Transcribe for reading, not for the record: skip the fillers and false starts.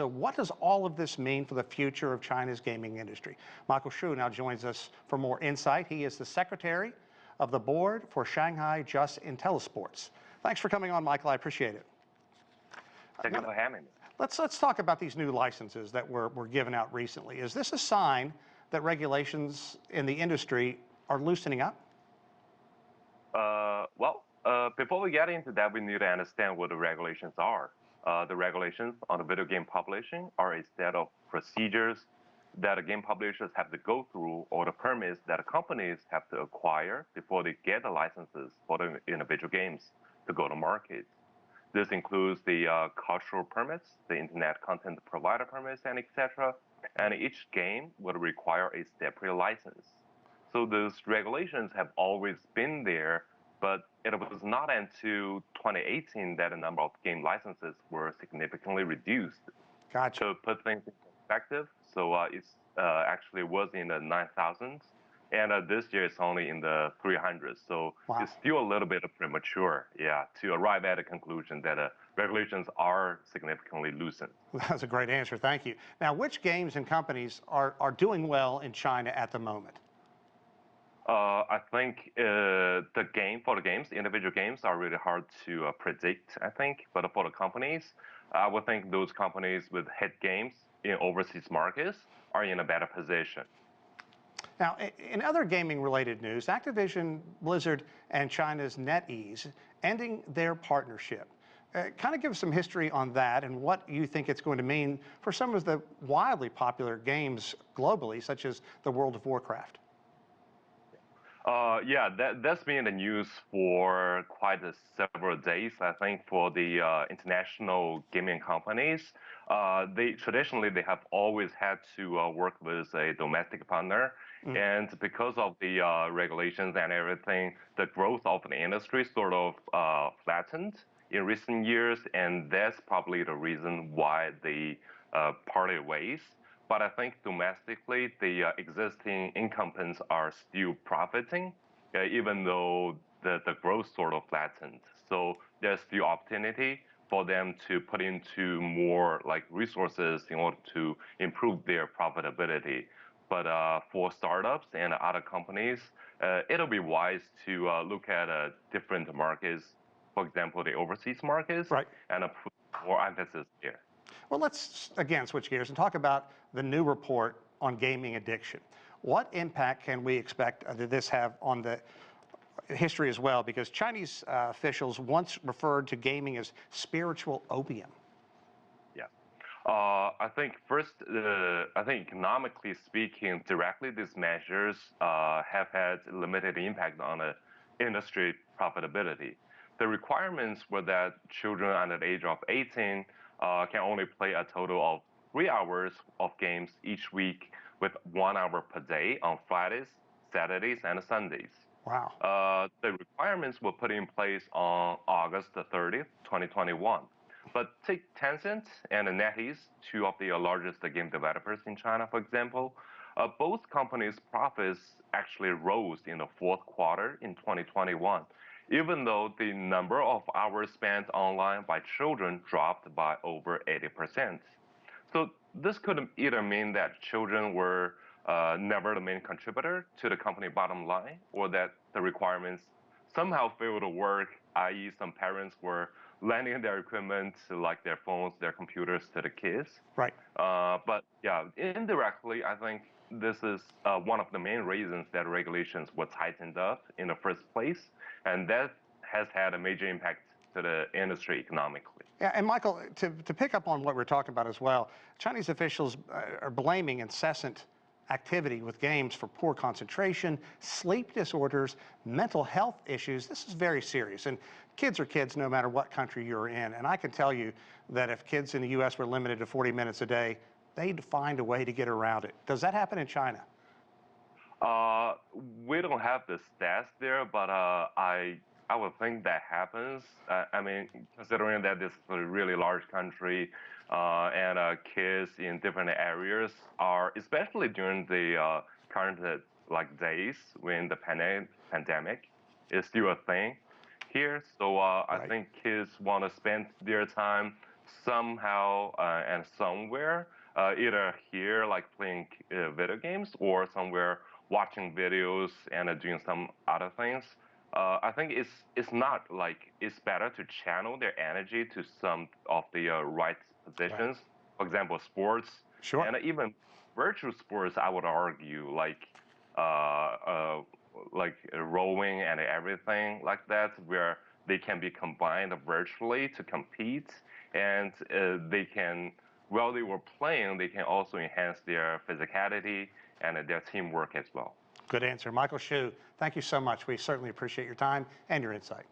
So what does all of this mean for the future of China's gaming industry? Michael Shu now joins us for more insight. He is the secretary of the board for Shanghai Juss Intellisports. Thanks for coming on, Michael. I appreciate it. Thank you for having me. Let's talk about these new licenses that were given out recently. Is this a sign that regulations in the industry are loosening up? Before we get into that, we need to understand what the regulations are. The regulations on the video game publishing are a set of procedures that the game publishers have to go through, or the permits that the companies have to acquire before they get the licenses for the individual games to go to market. This includes the cultural permits, the internet content provider permits, and etc. And each game would require a separate license. So those regulations have always been there, but it was not until 2018 that the number of game licenses were significantly reduced. Gotcha. To put things in perspective, so it actually was in the 9,000s, and this year it's only in the 300s. So wow. It's still a little bit premature, to arrive at a conclusion that regulations are significantly loosened. That's a great answer. Thank you. Now, which games and companies are doing well in China at the moment? I think the individual games are really hard to predict, I think. But for the companies, I would think those companies with hit games in overseas markets are in a better position. Now, in other gaming-related news, Activision, Blizzard, and China's NetEase ending their partnership. Kind of give us some history on that and what you think it's going to mean for some of the wildly popular games globally, such as the World of Warcraft. That's been in the news for quite several days. I think for the international gaming companies, traditionally they have always had to work with a domestic partner, and because of the regulations and everything, the growth of the industry sort of flattened in recent years, and that's probably the reason why they parted ways. But I think domestically, the existing incumbents are still profiting, even though the growth sort of flattened. So there's still opportunity for them to put into more resources in order to improve their profitability. But for startups and other companies, it'll be wise to look at different markets, for example, the overseas markets, right, and put more emphasis here. Well, let's again switch gears and talk about the new report on gaming addiction. What impact can we expect that this have on the history as well? Because Chinese officials once referred to gaming as spiritual opium. Yeah, I think first, I think economically speaking, directly these measures have had limited impact on the industry profitability. The requirements were that children under the age of 18 can only play a total of 3 hours of games each week, with 1 hour per day on Fridays, Saturdays, and Sundays. Wow. The requirements were put in place on August 30th, 2021. But take Tencent and NetEase, two of the largest game developers in China, for example. Both companies' profits actually rose in the fourth quarter in 2021, even though the number of hours spent online by children dropped by over 80%. So this could either mean that children were never the main contributor to the company bottom line, or that the requirements somehow failed to work, i.e. some parents were lending their equipment, like their phones, their computers, to the kids. Right. But yeah, indirectly, I think this is one of the main reasons that regulations were tightened up in the first place, and that has had a major impact to the industry economically. Yeah, and Michael, to pick up on what we're talking about as well, Chinese officials are blaming incessant activity with games for poor concentration, sleep disorders, mental health issues. This is very serious, and kids are kids no matter what country you're in. And I can tell you that if kids in the U.S. were limited to 40 minutes a day, they'd find a way to get around it. Does that happen in China? We don't have the stats there, but I would think that happens. I mean, considering that this is a really large country, and kids in different areas are, especially during the current days when the pandemic is still a thing here. So I think kids want to spend their time somehow and somewhere, either here like playing video games or somewhere watching videos and doing some other things. I think it's not like it's better to channel their energy to some of the right Right. positions. For example, sports Sure. and even virtual sports. I would argue uh, uh, rowing and everything like that, where they can be combined virtually to compete, and they can, while they were playing, they can also enhance their physicality and their teamwork as well. Good answer. Michael Shu, thank you so much. We certainly appreciate your time and your insight.